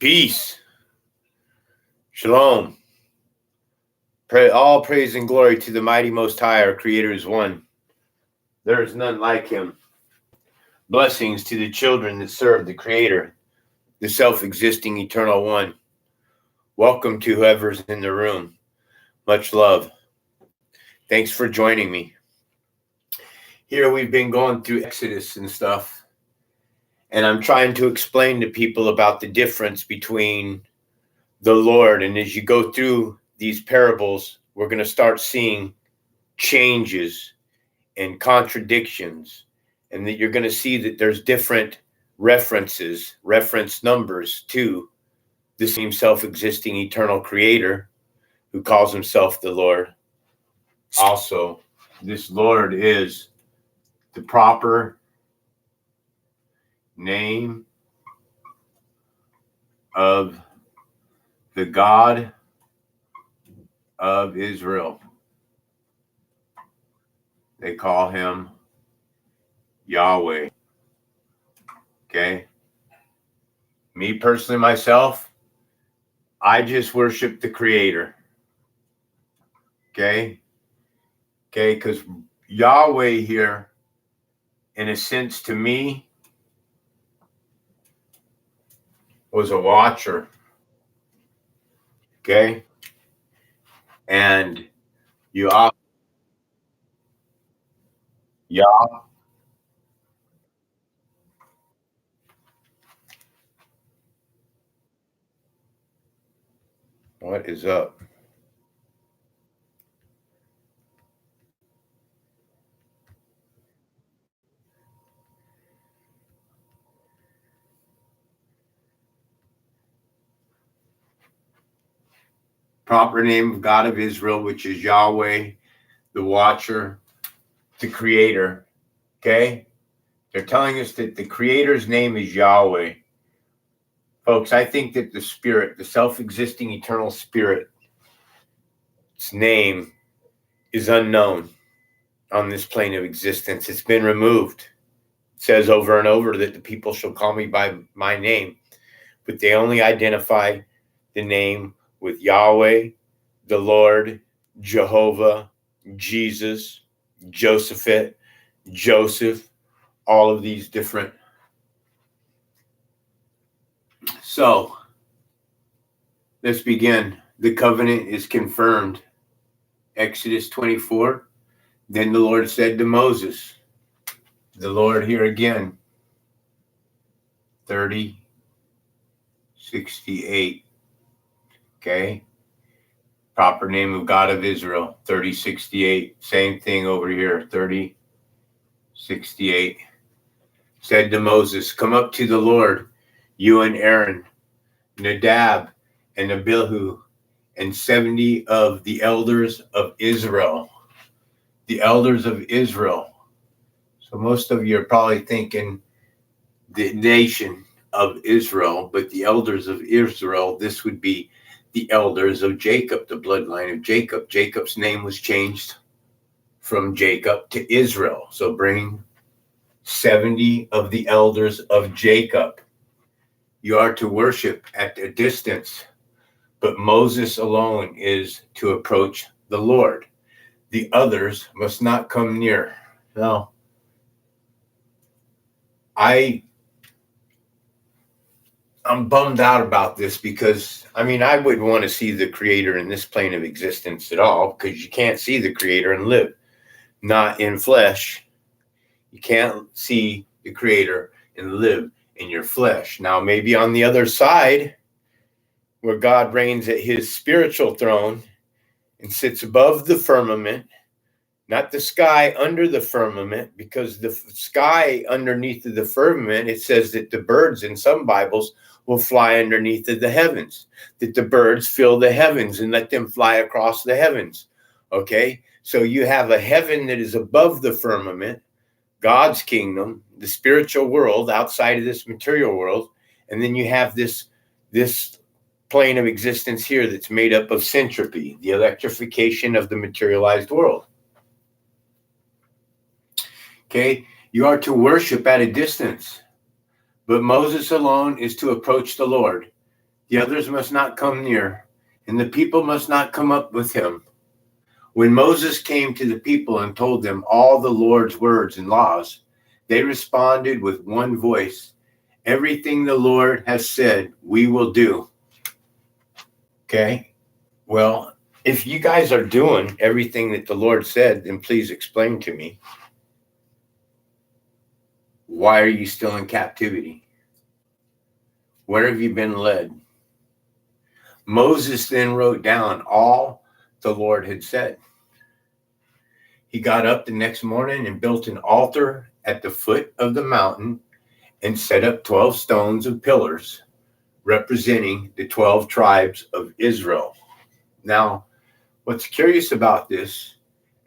Peace. Shalom. All praise and glory to the mighty Most High, our Creator is one. There is none like him. Blessings to the children that serve the Creator, the self-existing eternal one. Welcome to whoever's in the room. Much love. Thanks for joining me. Here we've been going through Exodus and stuff, and I'm trying to explain to people about the difference between the Lord. And as you go through these parables, we're going to start seeing changes and contradictions, and that you're going to see that there's different reference numbers to the same self-existing eternal Creator who calls himself the Lord. Also, this Lord is the proper name of the God of Israel. They call him Yahweh. Okay? Me personally, myself, I just worship the Creator. Okay? Okay, because Yahweh here, in a sense, to me, was a watcher. Okay? And Yah. What is up? Proper name of God of Israel, which is Yahweh, the watcher, the Creator. Okay? They're telling us that the Creator's name is Yahweh. Folks, I think that the Spirit, the self-existing eternal Spirit, its name is unknown on this plane of existence. It's been removed. It says over and over that the people shall call me by my name, but they only identify the name with Yahweh, the Lord, Jehovah, Jesus, Joseph, all of these different. So let's begin. The covenant is confirmed. Exodus 24. Then the Lord said to Moses, the Lord here again, 30:68. Okay. Proper name of God of Israel, 30:68. Same thing over here, 30:68. Said to Moses, come up to the Lord, you and Aaron, Nadab and Abihu, and 70 of the elders of Israel. The elders of Israel. So most of you are probably thinking the nation of Israel, but the elders of Israel, this would be the elders of Jacob, the bloodline of Jacob. Jacob's name was changed from Jacob to Israel. So bring 70 of the elders of Jacob. You are to worship at a distance, but Moses alone is to approach the Lord. The others must not come near. Now, I'm bummed out about this because, I wouldn't want to see the Creator in this plane of existence at all, because you can't see the Creator and live. Not in flesh. You can't see the Creator and live in your flesh. Now, maybe on the other side, where God reigns at his spiritual throne and sits above the firmament, not the sky under the firmament, because the sky underneath of the firmament, it says that the birds in some Bibles will fly underneath of the heavens, that the birds fill the heavens and let them fly across the heavens. Okay, so you have a heaven that is above the firmament, God's kingdom, the spiritual world outside of this material world, and then you have this plane of existence here that's made up of centropy, the electrification of the materialized world. Okay, you are to worship at a distance, but Moses alone is to approach the Lord. The others must not come near, and the people must not come up with him. When Moses came to the people and told them all the Lord's words and laws, they responded with one voice, "Everything the Lord has said, we will do." Okay? Well, if you guys are doing everything that the Lord said, then please explain to me, why are you still in captivity? Where have you been led? Moses then wrote down all the Lord had said. He got up the next morning and built an altar at the foot of the mountain and set up 12 stones of pillars representing the 12 tribes of Israel. Now, what's curious about this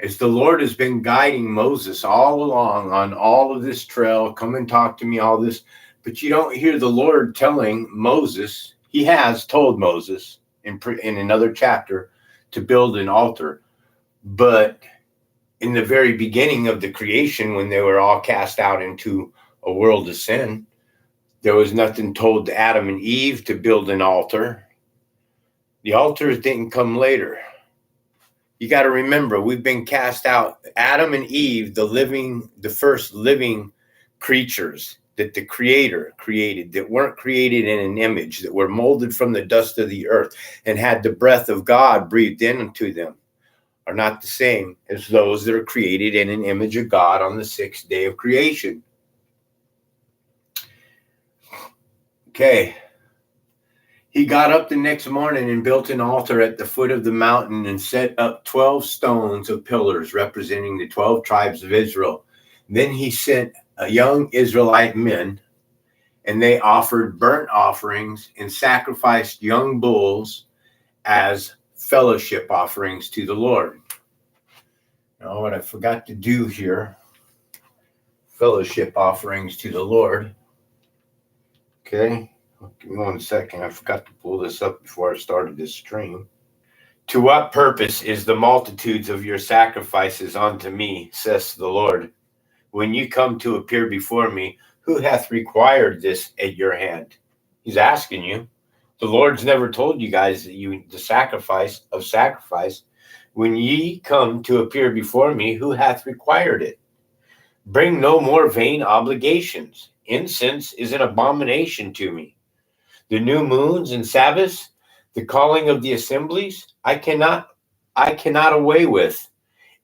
is the Lord has been guiding Moses all along on all of this trail. Come and talk to me, all this. But you don't hear the Lord telling Moses. He has told Moses in another chapter to build an altar. But in the very beginning of the creation, when they were all cast out into a world of sin, there was nothing told to Adam and Eve to build an altar. The altars didn't come later. You got to remember, we've been cast out. Adam and Eve, the first living creatures that the Creator created, that weren't created in an image, that were molded from the dust of the earth and had the breath of God breathed into them, are not the same as those that are created in an image of God on the sixth day of creation. Okay. He got up the next morning and built an altar at the foot of the mountain and set up 12 stones of pillars representing the 12 tribes of Israel. Then he sent young Israelite men, and they offered burnt offerings and sacrificed young bulls as fellowship offerings to the Lord. Now, what I forgot to do here, fellowship offerings to the Lord. Okay. Give me 1 second. I forgot to pull this up before I started this stream. To what purpose is the multitudes of your sacrifices unto me, says the Lord? When you come to appear before me, who hath required this at your hand? He's asking you. The Lord's never told you guys that the sacrifice. When ye come to appear before me, who hath required it? Bring no more vain obligations. Incense is an abomination to me. The new moons and Sabbaths, the calling of the assemblies, I cannot away with.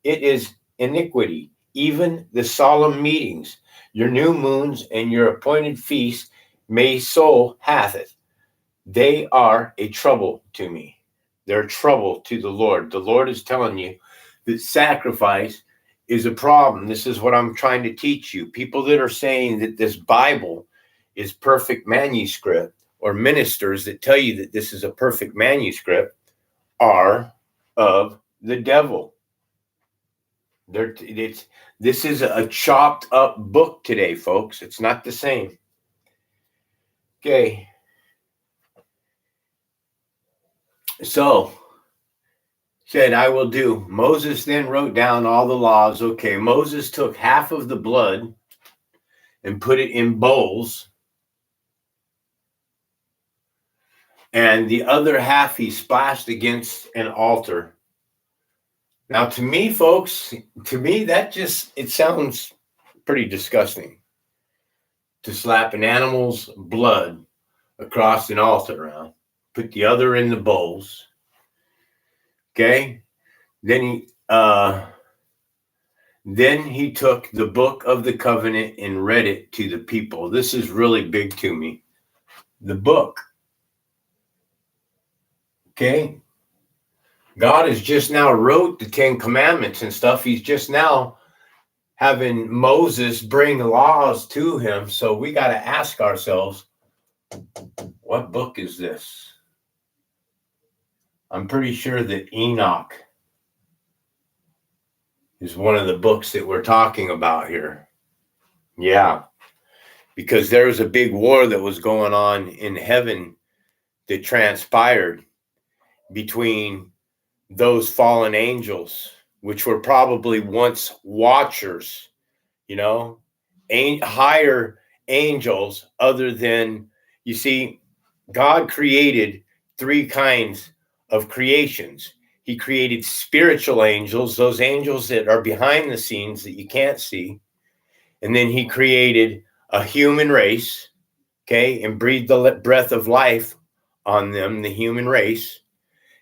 It is iniquity, even the solemn meetings, your new moons and your appointed feasts, my soul hath it. They are a trouble to me. They're trouble to the Lord. The Lord is telling you that sacrifice is a problem. This is what I'm trying to teach you. People that are saying that this Bible is perfect manuscript, or ministers that tell you that this is a perfect manuscript, are of the devil. This is a chopped up book today, folks. It's not the same. Okay. So, said, I will do. Moses then wrote down all the laws. Okay, Moses took half of the blood and put it in bowls, and the other half he splashed against an altar. Now, to me, folks, it sounds pretty disgusting to slap an animal's blood across an altar around, put the other in the bowls. Okay? Then he took the book of the covenant and read it to the people. This is really big to me. The book. Okay? God has just now wrote the 10 Commandments and stuff. He's just now having Moses bring laws to him. So we got to ask ourselves, what book is this? I'm pretty sure that Enoch is one of the books that we're talking about here. Yeah, because there was a big war that was going on in heaven that transpired between those fallen angels, which were probably once watchers, higher angels, other than, you see, God created three kinds of creations. He created spiritual angels, those angels that are behind the scenes that you can't see. And then he created a human race, okay, and breathed the breath of life on them, the human race.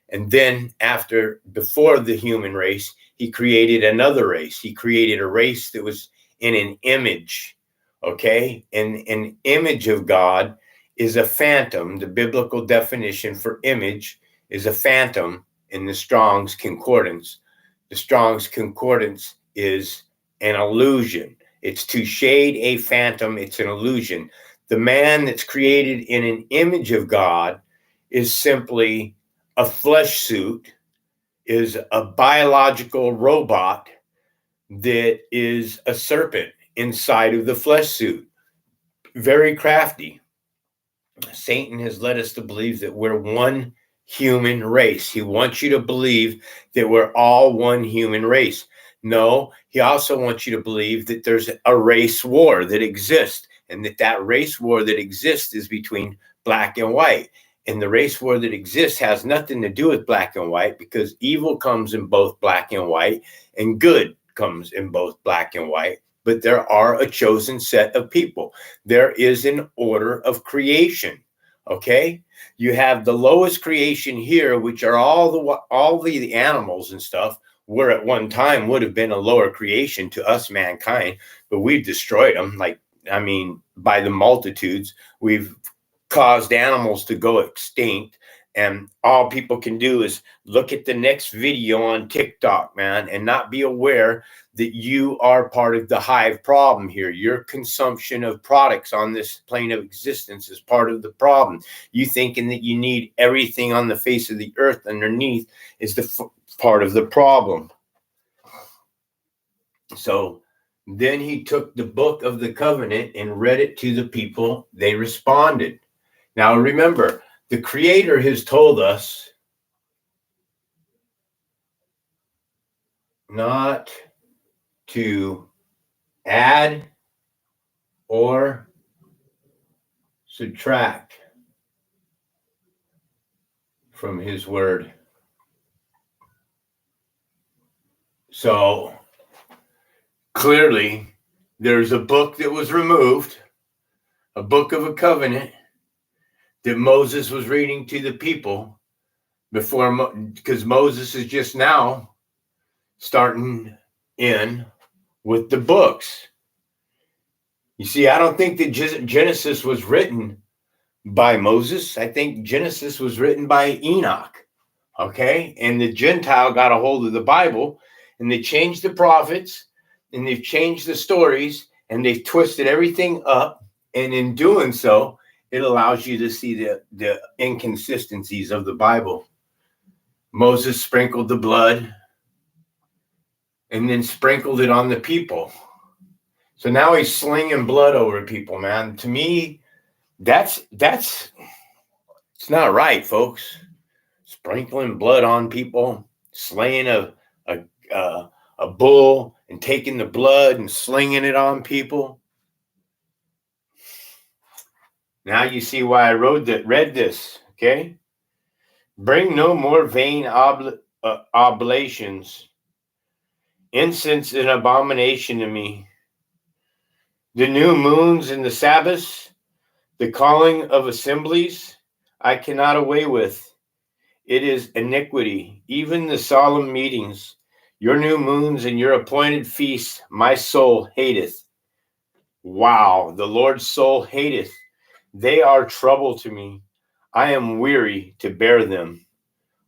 And then before the human race, he created another race. He created a race that was in an image, okay? And an image of God is a phantom. The biblical definition for image is a phantom in the Strong's Concordance. The Strong's Concordance is an illusion. It's to shade a phantom. It's an illusion. The man that's created in an image of God is simply a flesh suit, is a biological robot that is a serpent inside of the flesh suit. Very crafty. Satan has led us to believe that we're one human race. He wants you to believe that we're all one human race. No, he also wants you to believe that there's a race war that exists, and that race war that exists is between black and white. And the race war that exists has nothing to do with black and white, because evil comes in both black and white and good comes in both black and white. But there are a chosen set of people. There is an order of creation. Okay, you have the lowest creation here, which are all the animals and stuff. Were at one time would have been a lower creation to us, mankind, but we've destroyed them. By the multitudes, we've caused animals to go extinct. And all people can do is look at the next video on TikTok, man, and not be aware that you are part of the hive problem here. Your consumption of products on this plane of existence is part of the problem. You thinking that you need everything on the face of the earth underneath is the part of the problem. So then he took the book of the covenant and read it to the people. They responded. Now remember, the Creator has told us not to add or subtract from his word. So clearly, there's a book that was removed, a book of a covenant that Moses was reading to the people before, because Moses is just now starting in with the books. You see, I don't think that Genesis was written by Moses. I think Genesis was written by Enoch. Okay, and the Gentile got a hold of the Bible, and they changed the prophets, and they've changed the stories, and they've twisted everything up. And in doing so, it allows you to see the inconsistencies of the Bible. Moses sprinkled the blood and then sprinkled it on the people. So now he's slinging blood over people, man. To me, it's not right, folks. Sprinkling blood on people, slaying a bull and taking the blood and slinging it on people. Now you see why I read this, okay? Bring no more vain oblations. Incense an abomination to me. The new moons and the Sabbaths, the calling of assemblies, I cannot away with. It is iniquity, even the solemn meetings. Your new moons and your appointed feasts, my soul hateth. Wow, the Lord's soul hateth. They are trouble to me. I am weary to bear them.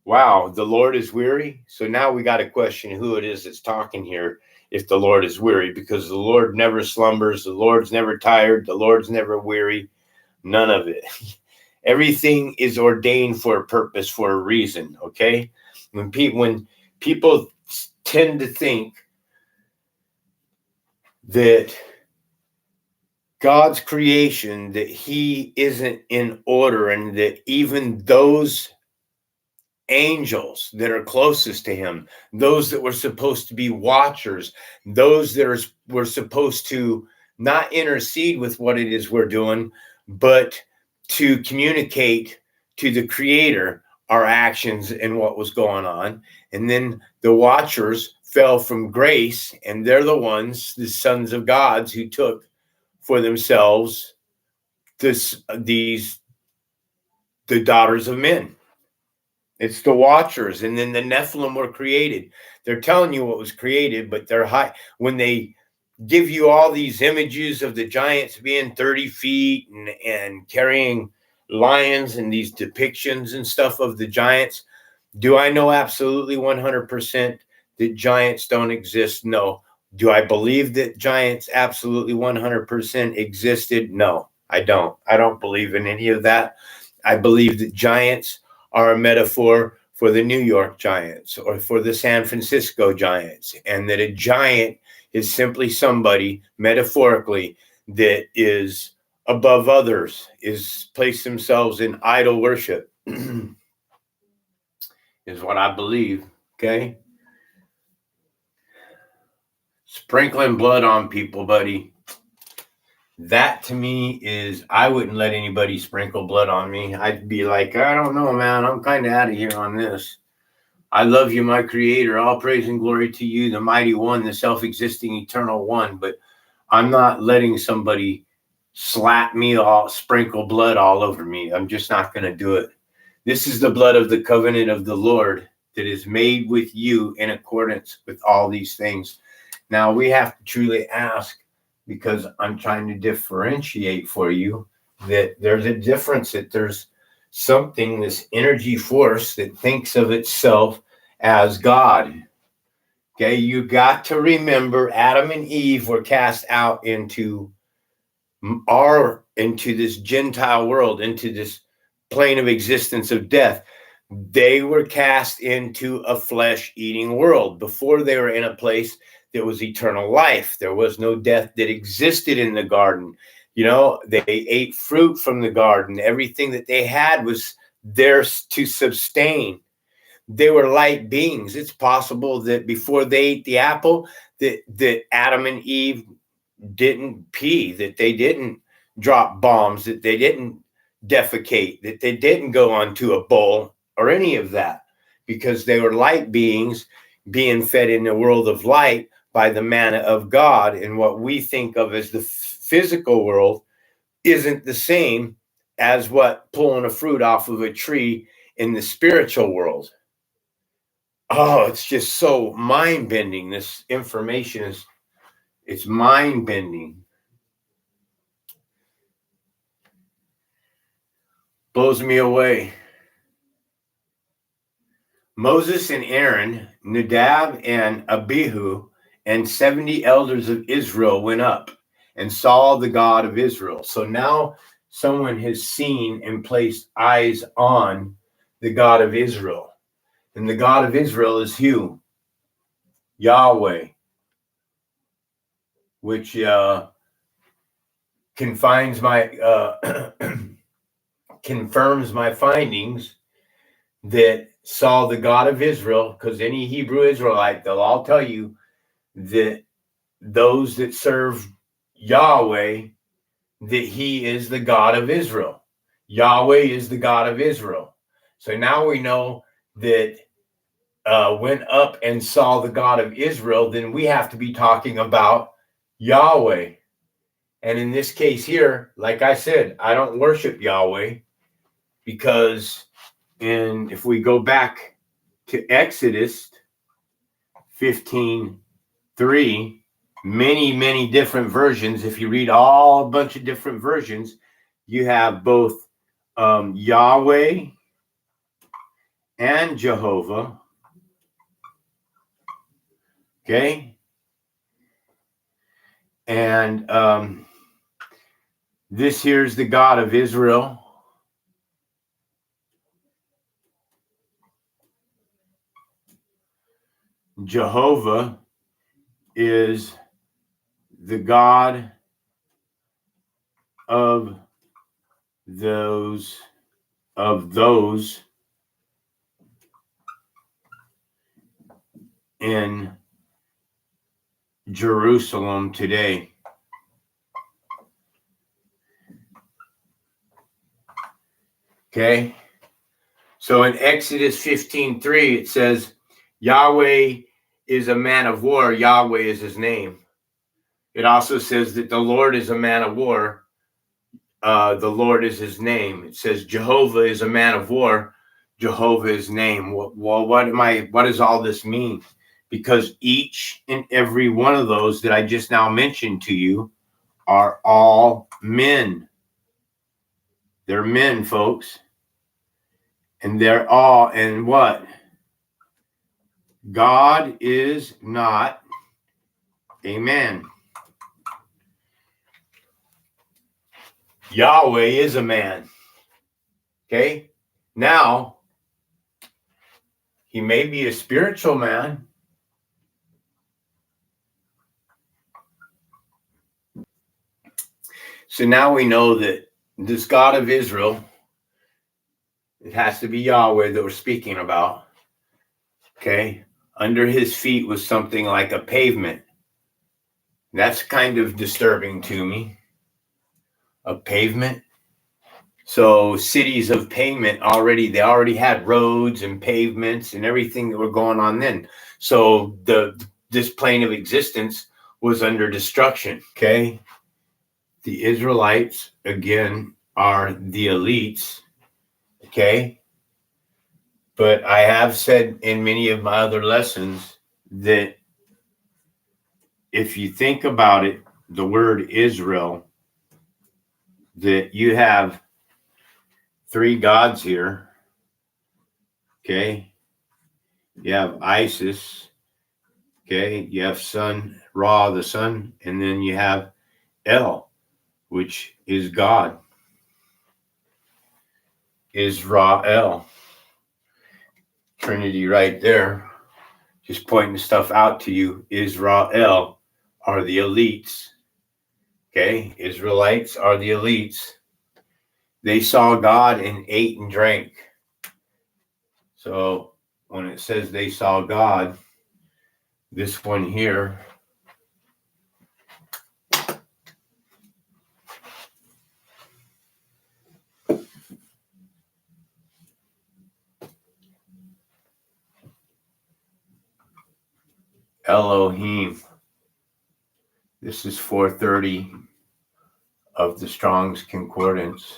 Wow, the Lord is weary. So now we got to question who it is that's talking here if the Lord is weary, because the Lord never slumbers. The Lord's never tired. The Lord's never weary. None of it. Everything is ordained for a purpose, for a reason, okay? When people tend to think that God's creation, that he isn't in order, and that even those angels that are closest to him, those that were supposed to be watchers, those that were supposed to not intercede with what it is we're doing, but to communicate to the creator our actions and what was going on. And then the watchers fell from grace, and they're the ones, the sons of gods, who took for themselves the daughters of men. It's the watchers. And then the Nephilim were created. They're telling you what was created, but they're high. When they give you all these images of the giants being 30 feet and carrying lions and these depictions and stuff of the giants, do I know absolutely 100% that giants don't exist? No. Do I believe that giants absolutely 100% existed? No, I don't. I don't believe in any of that. I believe that giants are a metaphor for the New York Giants or for the San Francisco Giants, and that a giant is simply somebody, metaphorically, that is above others, is placed themselves in idol worship, is what I believe, okay? Sprinkling blood on people, buddy. That to me is, I wouldn't let anybody sprinkle blood on me. I'd be like, I don't know, man. I'm kind of out of here on this. I love you, my creator. All praise and glory to you, the mighty one, the self-existing eternal one. But I'm not letting somebody slap me all, sprinkle blood all over me. I'm just not going to do it. This is the blood of the covenant of the Lord that is made with you in accordance with all these things. Now we have to truly ask, because I'm trying to differentiate for you, that there's a difference, that there's something, this energy force that thinks of itself as God. Okay, you got to remember Adam and Eve were cast out into this Gentile world, into this plane of existence of death. They were cast into a flesh-eating world. Before, they were in a place that was eternal life. There was no death that existed in the garden. You know, they ate fruit from the garden. Everything that they had was theirs to sustain. They were light beings. It's possible that before they ate the apple, that Adam and Eve didn't pee, that they didn't drop bombs, that they didn't defecate, that they didn't go onto a bowl or any of that, because they were light beings being fed in the world of light by the manna of God. And what we think of as the physical world isn't the same as what pulling a fruit off of a tree in the spiritual world. Oh, it's just so mind-bending. This information it's mind-bending. Blows me away. Moses and Aaron, Nadab and Abihu, and 70 elders of Israel went up and saw the God of Israel. So now someone has seen and placed eyes on the God of Israel. And the God of Israel is who? Yahweh, which confirms my findings that saw the God of Israel, because any Hebrew Israelite, they'll all tell you that those that serve Yahweh, that he is the God of Israel. Yahweh is the God of Israel. So now we know that went up and saw the God of Israel, then we have to be talking about Yahweh. And in this case here, like I said, I don't worship Yahweh, because if we go back to Exodus 15:3, many different versions, if you read a bunch of different versions, you have both Yahweh and Jehovah. Okay. And this here's the God of Israel. Jehovah is the God of those in Jerusalem today. Okay. So in Exodus 15:3, it says, Yahweh is a man of war. Yahweh is his name. It also says that the Lord is a man of war. The Lord is his name. It says Jehovah is a man of war. Jehovah is name. Well, what does all this mean? Because each and every one of those that I just now mentioned to you are all men. They're men, folks. And they're all, and what? God is not a man. Yahweh is a man. Okay? Now, he may be a spiritual man. So now we know that this God of Israel, it has to be Yahweh that we're speaking about. Okay? Under his feet was something like a pavement. That's kind of disturbing to me. A pavement. So cities of pavement they already had roads and pavements and everything that were going on then. So this plane of existence was under destruction. Okay. The Israelites, again, are the elites. Okay. But I have said in many of my other lessons that if you think about it, the word Israel, that you have three gods here. Okay. You have Isis. Okay. You have sun, Ra, the sun, and then you have El, which is God. Israel. Trinity right there. Just pointing stuff out to you. Israel are the elites. Okay. Israelites are the elites. They saw God and ate and drank. So when it says they saw God, this one here, Elohim. This is 430 of the Strong's Concordance.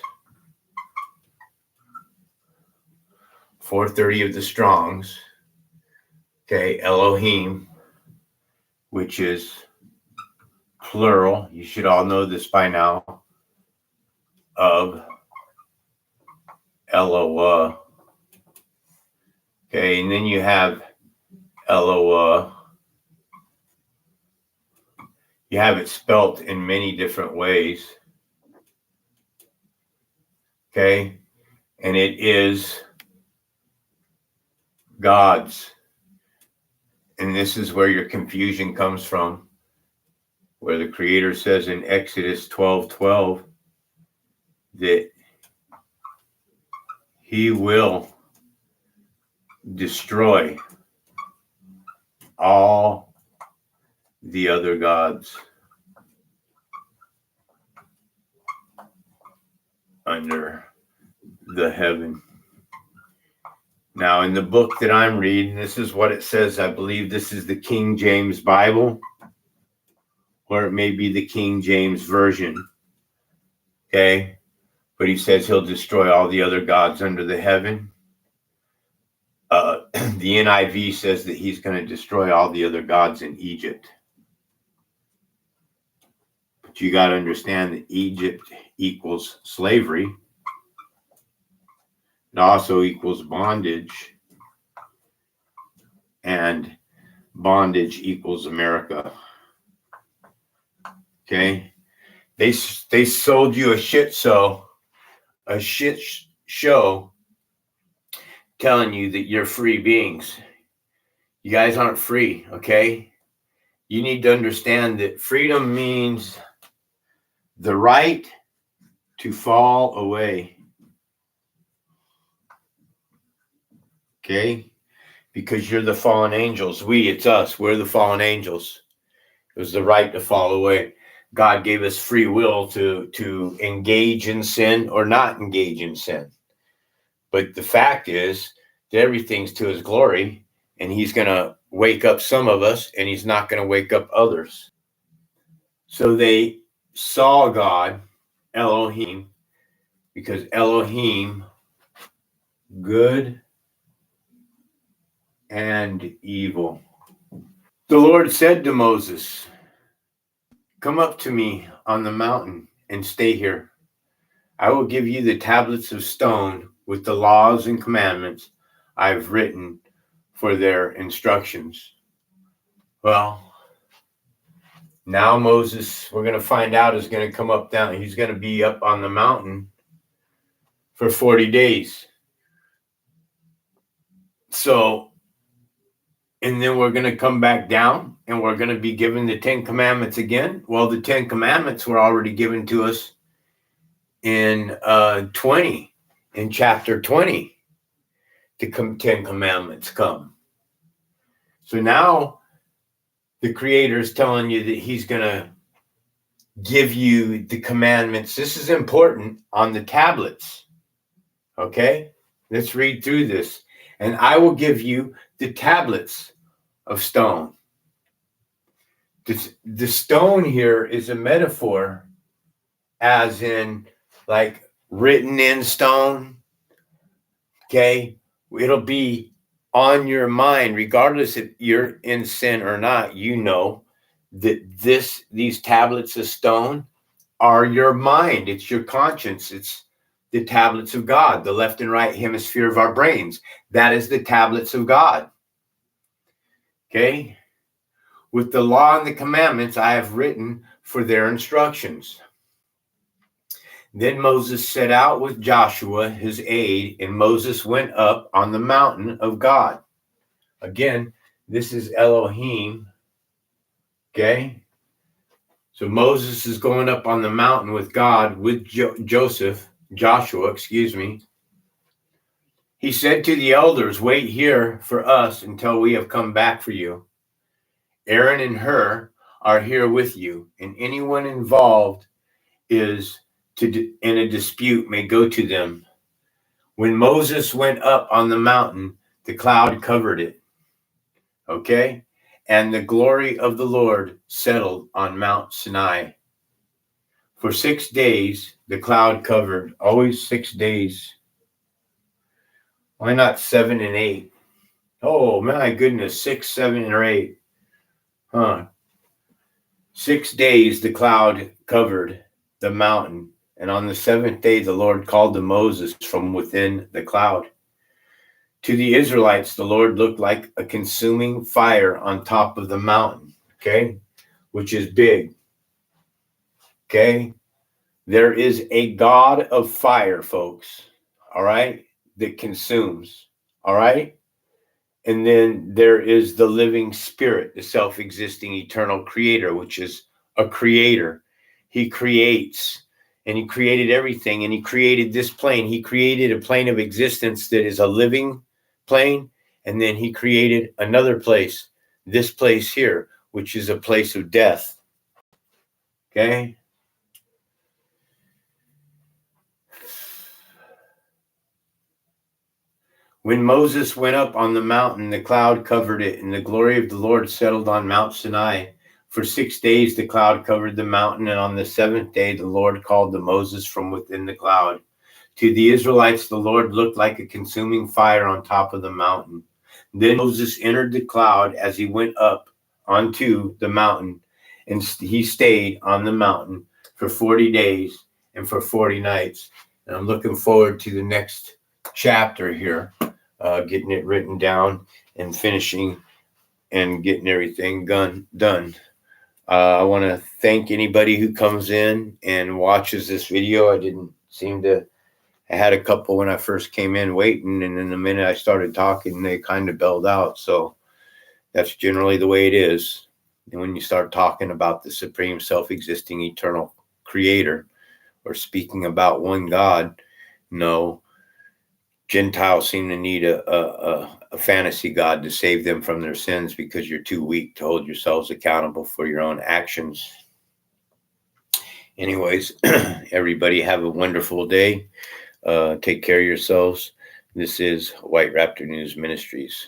430 of the Strong's. Okay, Elohim, which is plural. You should all know this by now. Of Eloah. Okay, and then you have Eloah. You have it spelt in many different ways. Okay, and it is God's. And this is where your confusion comes from, where the Creator says in Exodus 12:12 that he will destroy all the other gods under the heaven. Now, in the book that I'm reading, this is what it says. I believe this is the King James Bible, or it may be the King James Version. Okay? But he says he'll destroy all the other gods under the heaven. The NIV says that he's going to destroy all the other gods in Egypt. But you got to understand that Egypt equals slavery. It also equals bondage. And bondage equals America. Okay? They sold you a shit show telling you that you're free beings. You guys aren't free, okay? You need to understand that freedom means the right to fall away. Okay? Because you're the fallen angels. It's us. We're the fallen angels. It was the right to fall away. God gave us free will to engage in sin or not engage in sin. But the fact is that everything's to his glory, and he's going to wake up some of us, and he's not going to wake up others. So they saw God, Elohim, because Elohim, good and evil. The Lord said to Moses, "Come up to me on the mountain and stay here. I will give you the tablets of stone with the laws and commandments I've written for their instructions." Well, now Moses, we're going to find out, is going to come up down. He's going to be up on the mountain for 40 days. So, and then we're going to come back down and we're going to be given the 10 commandments again. Well, the 10 commandments were already given to us in chapter 20. The 10 commandments come. So now the Creator is telling you that he's going to give you the commandments. This is important on the tablets. Okay, let's read through this. And I will give you the tablets of stone. The stone here is a metaphor, as in like written in stone. Okay, it'll be on your mind, regardless if you're in sin or not. You know that these tablets of stone are your mind. It's your conscience. It's the tablets of God, the left and right hemisphere of our brains. That is the tablets of God. Okay? With the law and the commandments I have written for their instructions. Then Moses set out with Joshua, his aide, and Moses went up on the mountain of God. Again, this is Elohim. Okay? So Moses is going up on the mountain with God, with Joshua. He said to the elders, "Wait here for us until we have come back for you. Aaron and Hur are here with you, and anyone involved in a dispute may go to them." When Moses went up on the mountain, the cloud covered it. Okay? And the glory of the Lord settled on Mount Sinai. For 6 days, the cloud covered. Always 6 days. Why not 7 and 8? Oh, my goodness. 6, 7, or 8. 6 days, the cloud covered the mountain. And on the 7th day, the Lord called to Moses from within the cloud. To the Israelites, the Lord looked like a consuming fire on top of the mountain, okay, which is big, okay? There is a God of fire, folks, all right, that consumes, all right? And then there is the living spirit, the self-existing eternal creator, which is a creator. He creates, and he created everything, and he created this plane. He created a plane of existence that is a living plane, and then he created another place, this place here, which is a place of death. Okay? When Moses went up on the mountain, the cloud covered it, and the glory of the Lord settled on Mount Sinai. For 6 days, the cloud covered the mountain, and on the 7th day, the Lord called to Moses from within the cloud. To the Israelites, the Lord looked like a consuming fire on top of the mountain. Then Moses entered the cloud as he went up onto the mountain, and he stayed on the mountain for 40 days and for 40 nights. And I'm looking forward to the next chapter here, getting it written down and finishing and getting everything done. I want to thank anybody who comes in and watches this video. I had a couple when I first came in waiting, and then the minute I started talking, they kind of bailed out. So that's generally the way it is. And when you start talking about the supreme self-existing eternal creator, or speaking about one God, no, Gentiles seem to need a fantasy God to save them from their sins, because you're too weak to hold yourselves accountable for your own actions. Anyways, everybody have a wonderful day. Take care of yourselves. This is White Raptor News Ministries.